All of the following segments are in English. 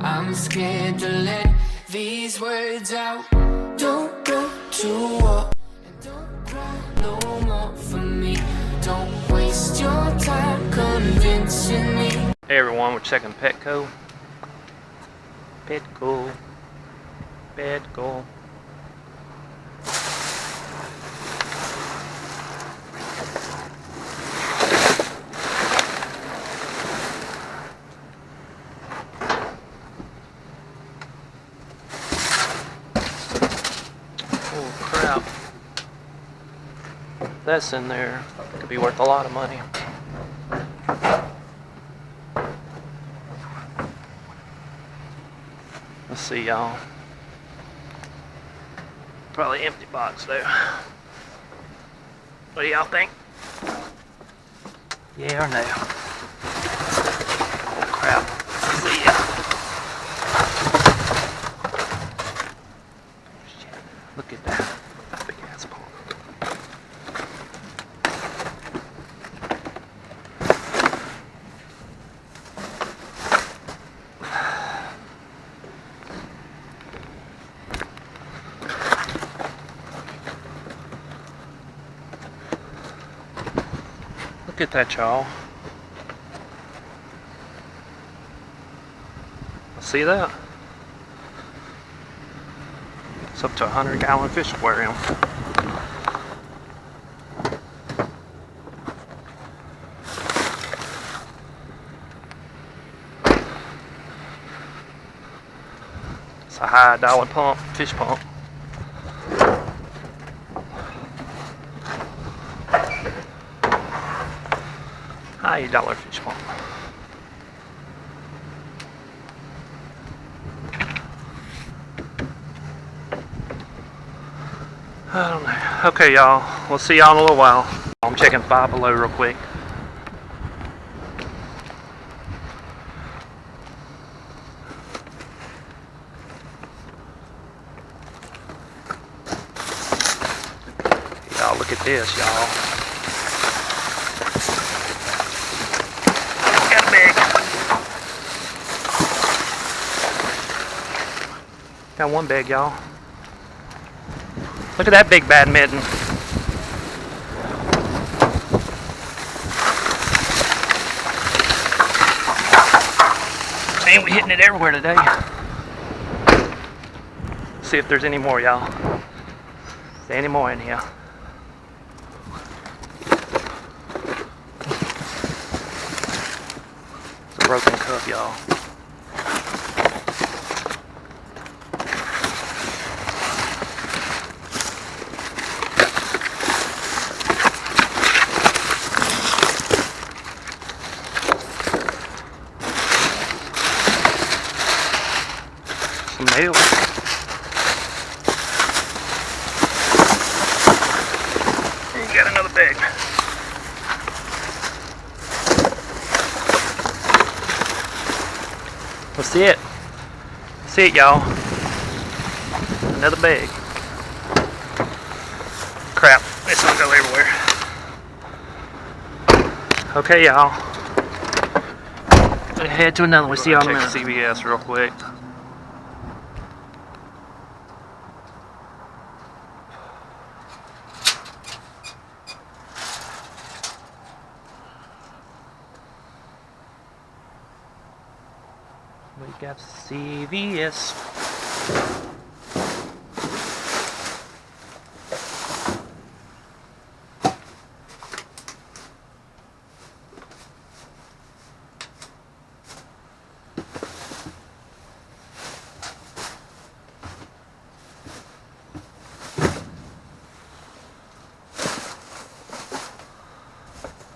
I'm scared to let these words out. Don't go to war and don't cry no more for me. Don't waste your time convincing me. Hey everyone, we're checking Petco. Petco. Oh crap. That's in there. It could be worth a lot of money. Let's see, y'all. Probably empty box though. What do y'all think? Yeah or no? Oh crap. See ya. Shit. Look at that. Big ass pump. Look at that, y'all. See that? It's up to 100-gallon fish aquarium. It's a high dollar pump, fish pump. $8 fish pump. I don't know. Okay, y'all. We'll see y'all in a little while. I'm checking Five Below real quick. Y'all, look at this, y'all. Got one bag, y'all. Look at that big bad mitten. Man, we hitting it everywhere today. See if there's any more, y'all. Is there any more in here? It's a broken cup, y'all. Nailed it. You got another bag. Let's see it. See it, y'all. Another bag. Crap, this one go everywhere. Okay, y'all. Head to another one. See y'all in a minute. Check CVS real quick. We got CVS.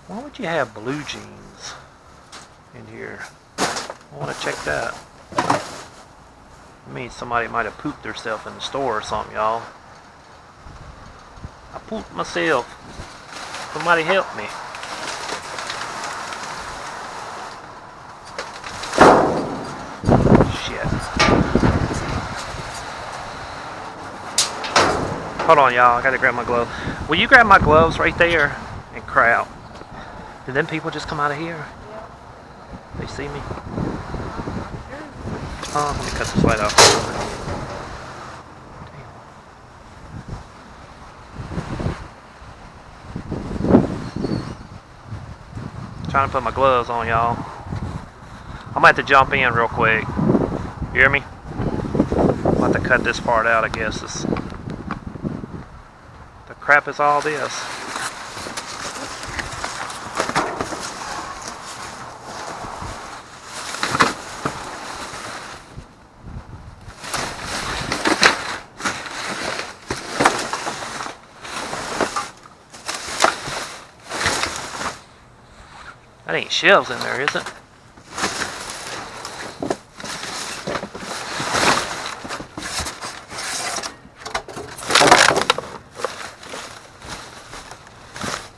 Why would you have blue jeans in here? I want to check that. I mean, somebody might have pooped themselves in the store or something, y'all. I pooped myself. Somebody help me. Shit. Hold on, y'all. I gotta grab my glove. Will you grab my gloves right there and cry out? Did them people just come out of here? They see me? Let me cut this light off. Trying to put my gloves on, y'all. I'm gonna have to jump in real quick. You hear me? I'm about to cut this part out, I guess. The crap is all this? That ain't shelves in there, is it?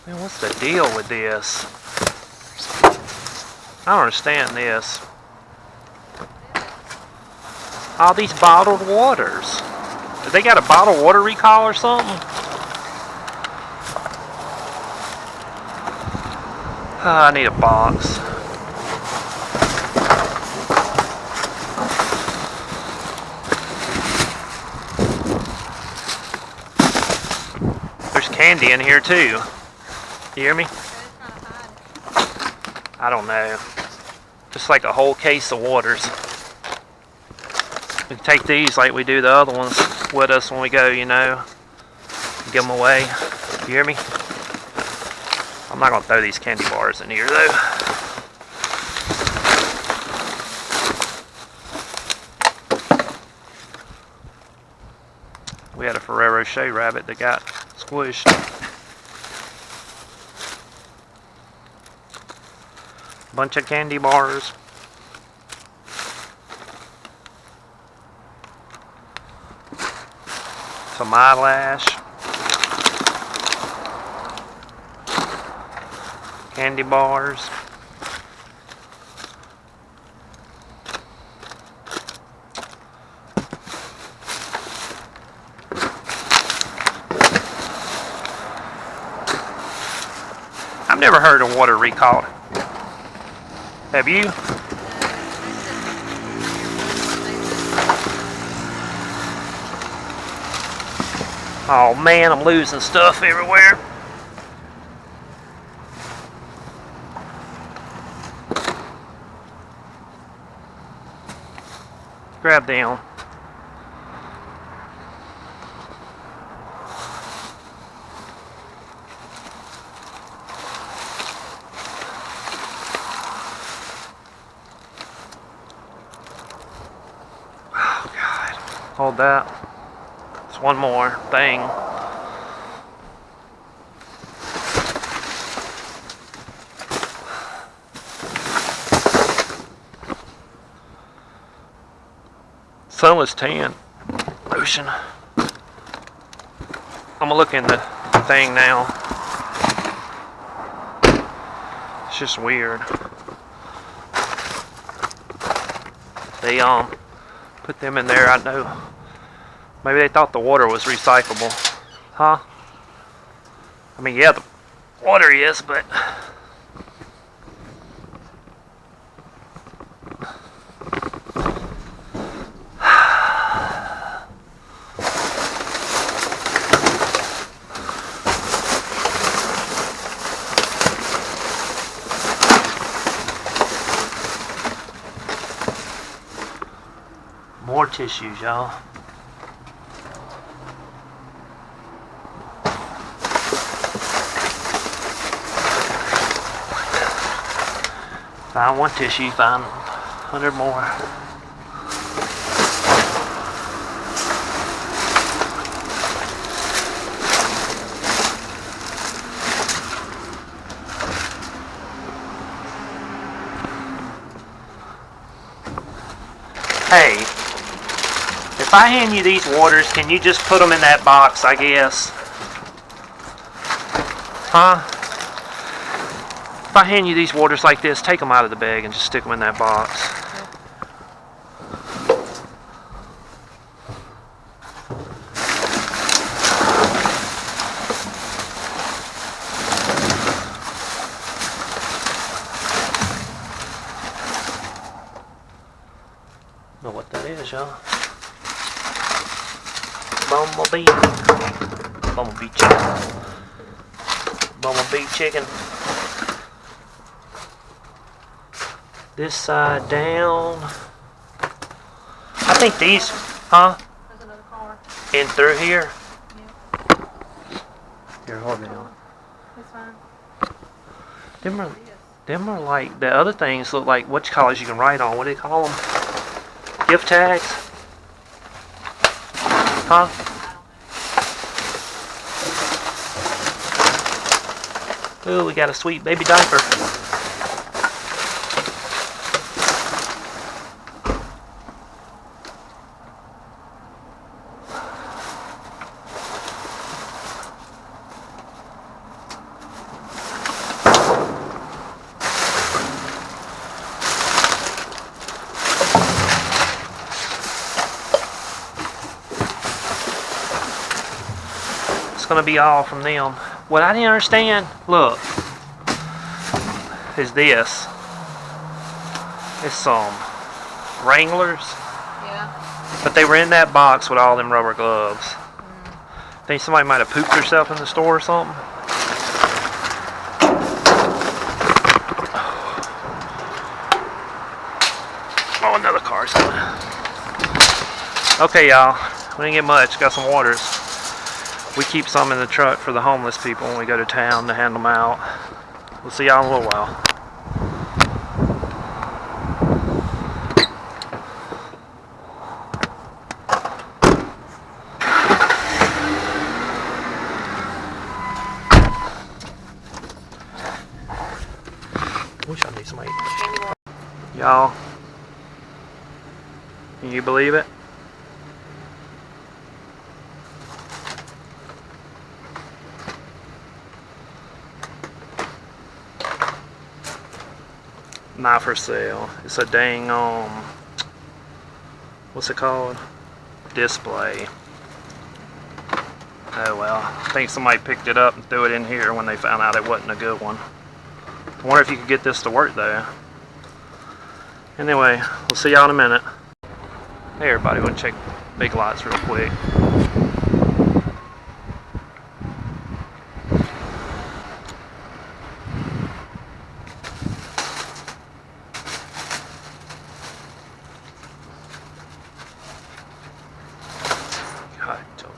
Man, what's the deal with this? I don't understand this. All these bottled waters. Did they got a bottled water recall or something? I need a box. There's candy in here too. You hear me? I don't know. Just like a whole case of waters. We can take these like we do the other ones with us when we go, you know. Give them away. You hear me? I'm not going to throw these candy bars in here though. We had a Ferrero Rocher rabbit that got squished. Bunch of candy bars. Some eyelash. Candy bars. I've never heard of water recalled. Have you? Oh man, I'm losing stuff everywhere. Grab down. Oh God. Hold that. It's one more thing. Sunless tan lotion. I'm gonna look in the thing now. It's just weird. They put them in there. I know. Maybe they thought the water was recyclable, huh? I mean, yeah, the water is, but. More tissues, y'all. Find one tissue, find 100 more. Hey, if I hand you these waters, can you just put them in that box, I guess? Huh? If I hand you these waters like this, take them out of the bag and just stick them in that box. Know what that is, y'all. Bumblebee. Bumblebee chicken. Bumblebee chicken. This side down. I think these, huh? There's another car. In through here. Yeah, Here, hold on. it's fine. Them are like, the other things look like, what collars you can write on. What do they call them? Gift tags? Huh? Ooh, we got a sweet baby diaper. It's gonna be all from them. What I didn't understand, look, is this. It's some Wranglers, Yeah. but they were in that box with all them rubber gloves. Think somebody might have pooped herself in the store or something. Oh, another car's coming. Okay, y'all, we didn't get much. Got some waters. We keep some in the truck for the homeless people when we go to town to hand them out. We'll see y'all in a little while. Wish I knew somebody. Y'all, can you believe it? Not for sale. It's a dang what's it called? Display. Oh well. I think somebody picked it up and threw it in here when they found out it wasn't a good one. I wonder if you could get this to work though. Anyway, we'll see y'all in a minute. Hey everybody, want to check Biglots real quick. God, don't.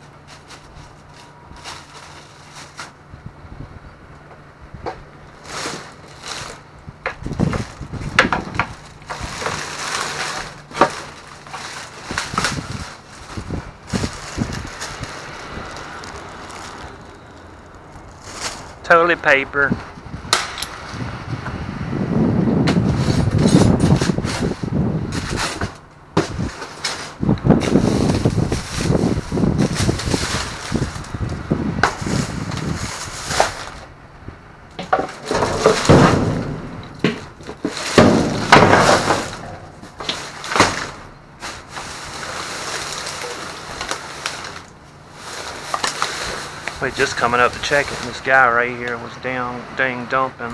Toilet paper. We just coming up to check it, and this guy right here was dang dumping.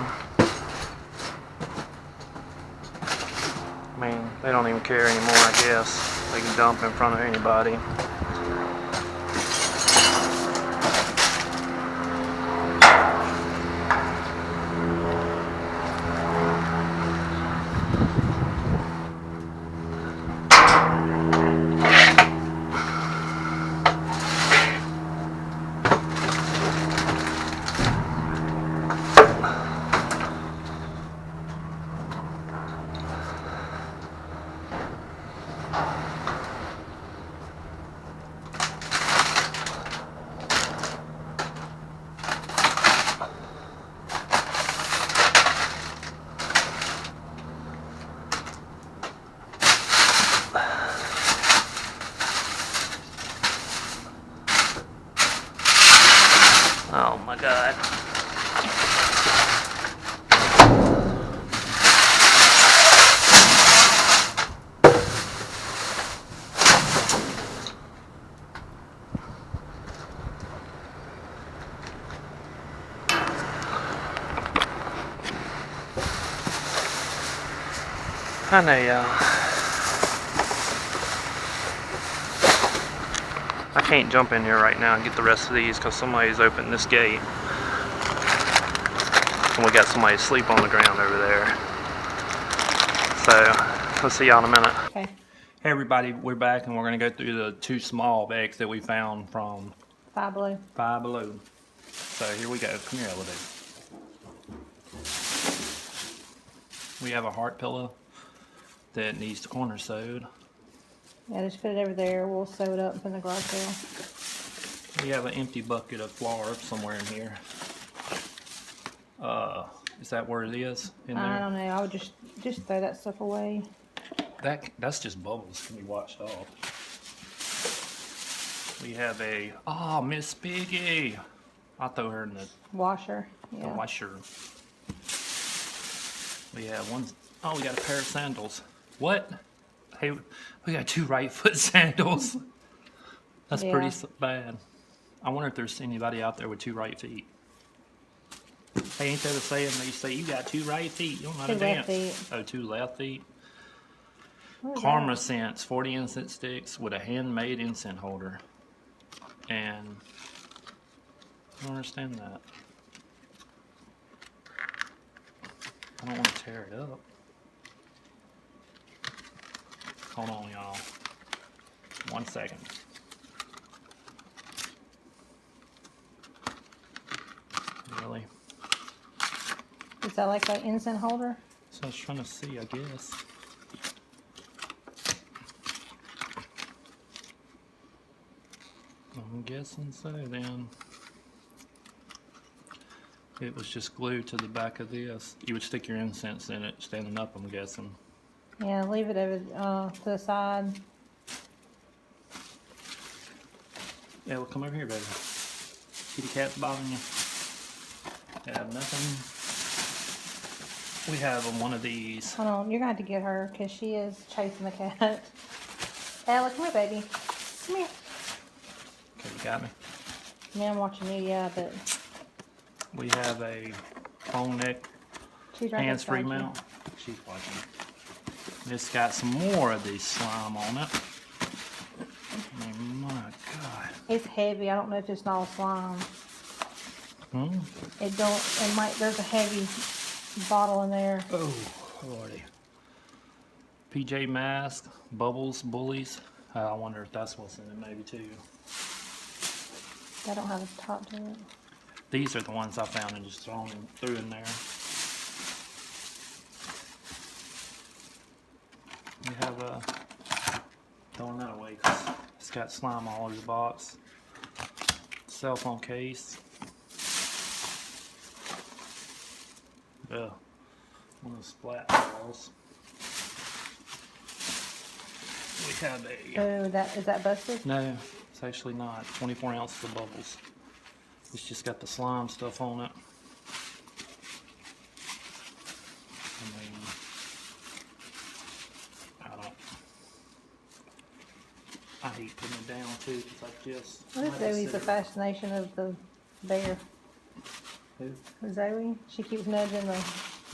I mean, they don't even care anymore, I guess. They can dump in front of anybody. Oh my God. I know y'all. I can't jump in here right now and get the rest of these because somebody's opened this gate. And we got somebody asleep on the ground over there. So, we'll see y'all in a minute. Okay. Hey everybody, we're back and we're going to go through the 2 small bags that we found from Five Below. Five Below. So here we go. Come here, Elodie. We have a heart pillow that needs the corner sewed. Yeah, just put it over there. We'll sew it up and put it in the garage sale. We have an empty bucket of flour somewhere in here. Is that where it is? In there? I don't know. I would just throw that stuff away. That's just bubbles can be washed off. We have a Miss Piggy. I'll throw her in the Washer. Yeah. washer. We have one. Oh, we got a pair of sandals. What? Hey, we got 2 right foot sandals. That's Yeah. pretty bad. I wonder if there's anybody out there with 2 right feet. Hey, ain't that a saying? They say you got 2 right feet. You don't know how to 2 dance. left feet. Oh, 2 left feet. What is Karma that? scents, 40 incense sticks with a handmade incense holder. And I don't understand that. I don't want to tear it up. Hold on, y'all. 1 second. Really? Is that like an incense holder? So I was trying to see, I guess. I'm guessing so then. It was just glued to the back of this. You would stick your incense in it standing up, I'm guessing. Yeah, leave it over to the side. Yeah, well, come over here, baby. Kitty cat's bothering you. Have nothing. We have one of these. Hold on, you're going to have to get her because she is chasing the cat. Ella, come here, baby. Come here. Okay, you got me. Yeah, I'm watching you, yeah, but We have a phone neck she's right hands-free beside you. mount. She's watching. This got some more of this slime on it. I mean, my God. It's heavy. I don't know if it's all slime. It might, there's a heavy bottle in there. Oh, lordy. PJ Mask, Bubbles, Bullies. I wonder if that's what's in it, maybe too. I don't have a top to it. These are the ones I found and just threw in there. We have a throwing that away because it's got slime all over the box. Cell phone case. Ugh. One of the splat balls. We have a. Oh, is that busted? No, it's actually not. 24 ounces of bubbles. It's just got the slime stuff on it. I mean, I hate putting it down too because I just. What is Zoe's the fascination of the bear? Who? Zoe? She keeps nudging the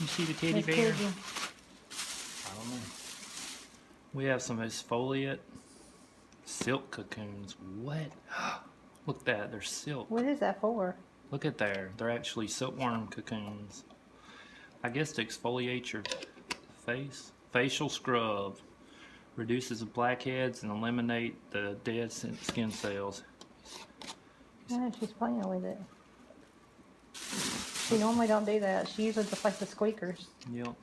You see the teddy Miss bear? Piggy. I don't know. We have some exfoliate silk cocoons. What? Look at that. They're silk. What is that for? Look at there. They're actually silkworm cocoons. I guess to exfoliate your face. Facial scrub. Reduces blackheads and eliminate the dead skin cells. Yeah, she's playing with it. She normally don't do that. She usually just like the squeakers. Yep.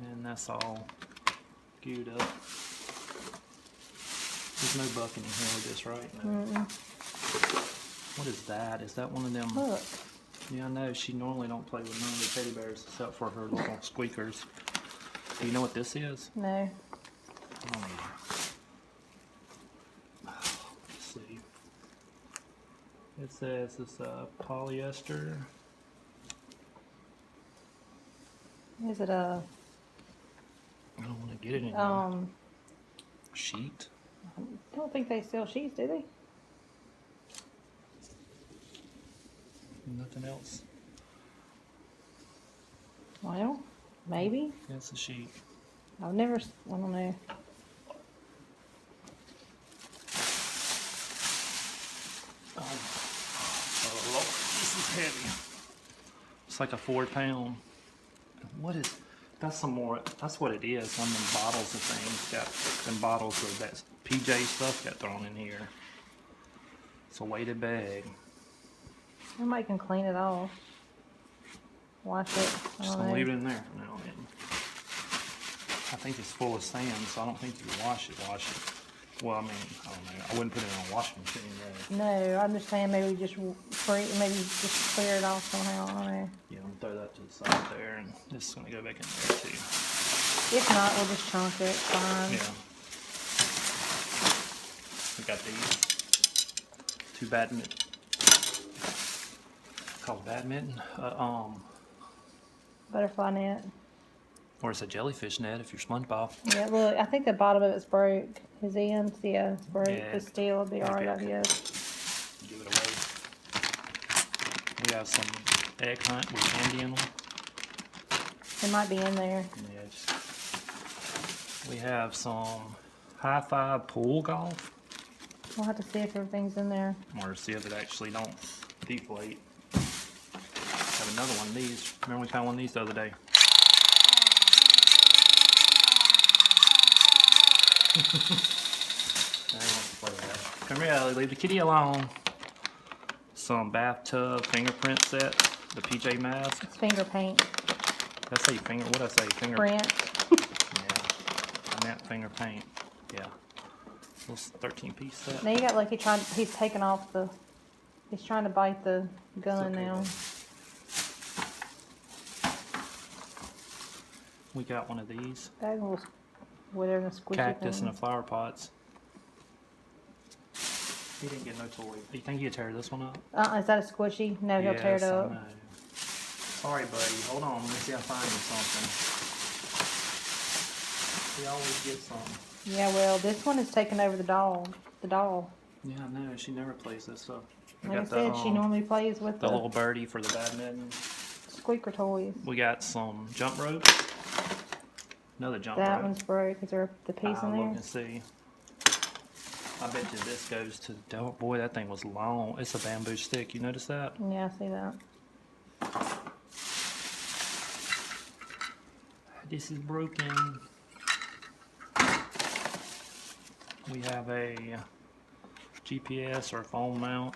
And that's all queued up. There's no bucket in here with this, right? No. What is that? Is that one of them? Look. Yeah, I know. She normally don't play with none of the teddy bears except for her little squeakers. Do you know what this is? No. I don't either. Let's see. It says it's polyester. Is it a I don't want to get it anymore. Sheet. I don't think they sell sheets, do they? Nothing else. Well, maybe. That's a sheet. I don't know. heavy. It's like a 4 pound. What is, that's some more, that's what it is. Some of them bottles of things got, them bottles of that PJ stuff got thrown in here. It's a weighted bag. Somebody can clean it off. Wash it. Just gonna leave it in there for now. I think it's full of sand, so I don't think you can wash it. Well, I mean, I don't know. I wouldn't put it in a washing machine, though. No, I'm just saying maybe just clear it off somehow. I don't know. Yeah, I'm gonna throw that to the side there, and this is gonna go back in there too. If not, we'll just chunk it. Fine. Yeah. We got these 2 badminton. Called badminton. Butterfly net. Or it's a jellyfish net if you're SpongeBob. Yeah, look, I think the bottom of it's broke. His ends, yeah, it's broke. Yeah. The steel will be alright, I Okay. guess. Give it away. We have some egg hunt with candy in them. It might be in there. Yeah, we have some high five pool golf. We'll have to see if everything's in there. Or see if it actually don't deflate. Have another one of these. Remember we found one of these the other day. Come here, Ellie. Leave the kitty alone. Some bathtub fingerprint set. The PJ mask. It's finger paint. Did I say finger? What did I say? Finger. Print. Yeah. I meant finger paint. Yeah. This 13-piece set. Now you got Lucky he's taking off he's trying to bite the gun okay, now. though. We got one of these. Bag will whatever the squishy Cactus thing. and the flower pots. He didn't get no toy. Do you think he'd tear this one up? Is that a squishy? No, he'll tear it Yes, I up. know. Sorry, buddy. Hold on. Let me see if I find you something. We always get some. Yeah, well, this one is taking over the doll. The doll. Yeah, I know. She never plays this stuff. We Like I got said, she normally plays with the little birdie for the badminton. squeaker toys. We got some jump ropes. Another jump rope. That one's broke. Is there the piece in Look there? and see. I bet you this goes to. Oh boy, that thing was long. It's a bamboo stick. You notice that? Yeah, I see that. This is broken. We have a GPS or phone mount.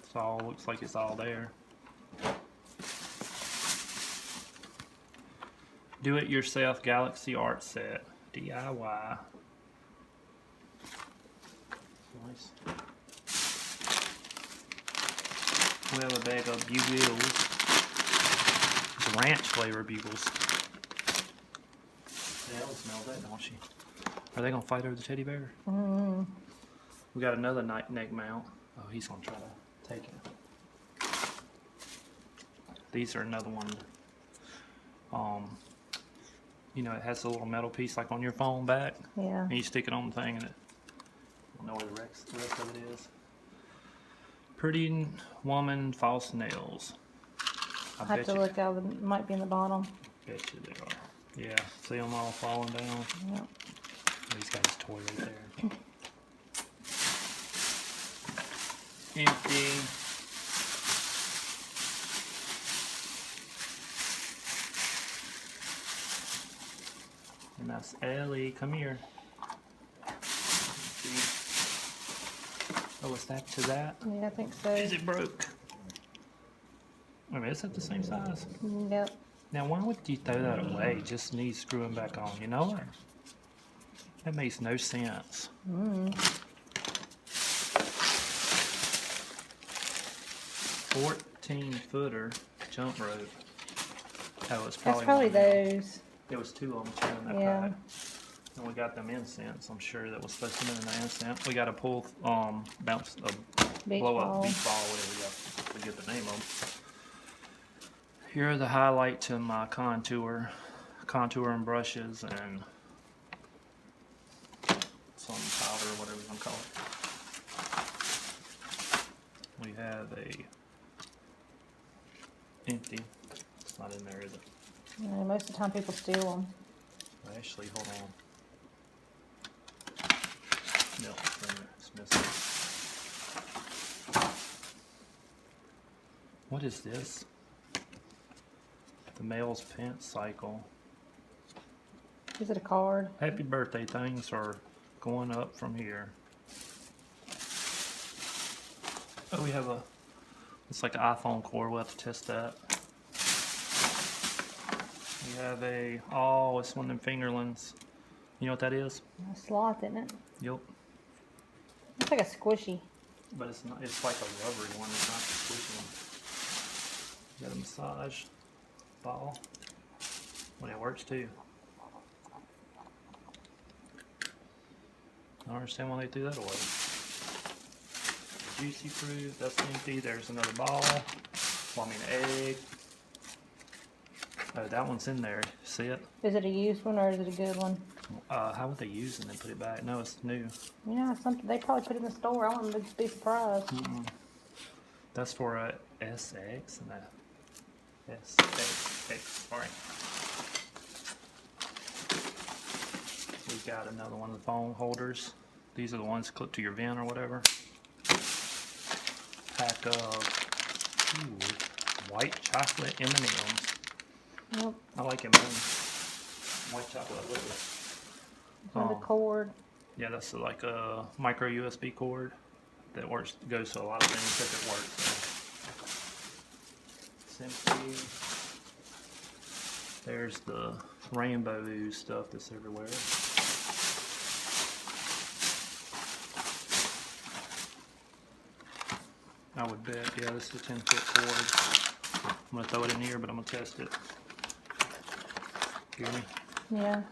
It's all looks like it's all there. Do-it-yourself Galaxy Art Set DIY. Nice. We have a bag of bugles. It's ranch flavor bugles. Yeah, Ellie smells that, don't she? Are they gonna fight over the teddy bear? Mm. We got another neck mount. Oh, he's gonna try to take it. These are another one. You know, it has a little metal piece like on your phone back. Yeah. And you stick it on the thing and it. I don't know where the rest of it is. Pretty woman false nails. I have to look out. It might be in the bottom. Bet you they are. Yeah, see them all falling down. Yep. He's got his toy right there. Empty. And that's Ellie. Come here. Oh, it's that to that? Yeah, I think so. Is it broke? I mean, it's at the same size. Yep. Now, why would you throw that away? Just needs screwing back on, you know? That makes no sense. 14-footer jump rope. Oh, it's probably That's probably one of them. those. There was 2 of them too in that Yeah. pack. And we got them incense. I'm sure that was supposed to be in the incense. We got a pull, bounce, Beach blow ball. up beach ball, whatever you got. Forget the name of them. Here are the highlight to my contour and brushes and some powder, whatever you want to call it. We have a empty. It's not in there, is it? Yeah, most of the time people steal them. Actually, hold on. No, it's missing. What is this? The male's pant cycle. Is it a card? Happy birthday, things are going up from here. Oh, we have a, it's like an iPhone cord, we'll have to test that. We have a, oh, it's one of them fingerlings. You know what that is? A sloth, isn't it? Yep. It's like a squishy. But it's not, it's like a rubbery one, it's not the squishy one. Got a massage ball. Well, it works too. I don't understand why they threw that away. Juicy fruit, that's empty. There's another ball. Well, I mean, egg. Oh, that one's in there. See it? Is it a used one or is it a good one? How would they use it and then put it back? No, it's new. You know, something they probably put it in the store. I wouldn't be surprised. That's for a SX and a SXX. All right. We got another one of the phone holders. These are the ones clipped to your vent or whatever. Pack of white chocolate M&Ms. Yep. I like M&Ms. White chocolate with it. Another cord. Yeah, that's like a micro USB cord that works, goes to a lot of things if it works. Simply, there's the rainbow ooze stuff that's everywhere. I would bet, yeah, this is a 10-foot cord. I'm gonna throw it in here, but I'm gonna test it. Hear me? Yeah.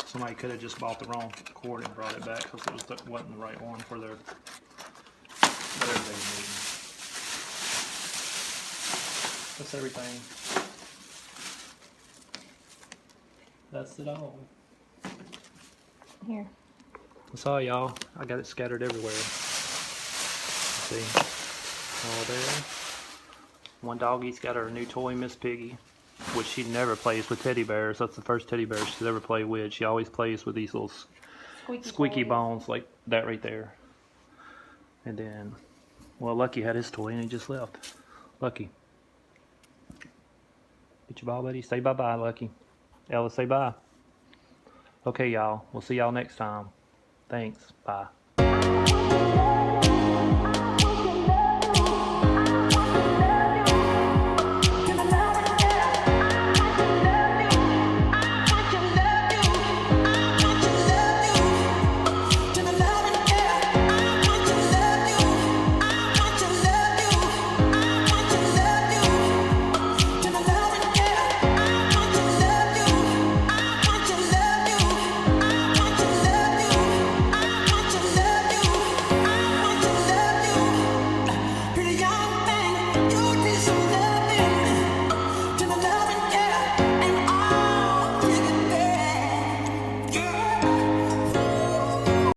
Somebody could have just bought the wrong cord and brought it back because it wasn't the right one for their whatever they were needing. That's everything. That's it all. Here. That's all, y'all. I got it scattered everywhere. See? All there. One doggy's got her new toy, Miss Piggy, which she never plays with teddy bears. That's the first teddy bear she's ever played with. She always plays with these little squeaky bones like that right there. And then, well, Lucky had his toy and he just left. Lucky. Get your ball, buddy. Say bye-bye, Lucky. Ella, say bye. Okay, y'all. We'll see y'all next time. Thanks. Bye.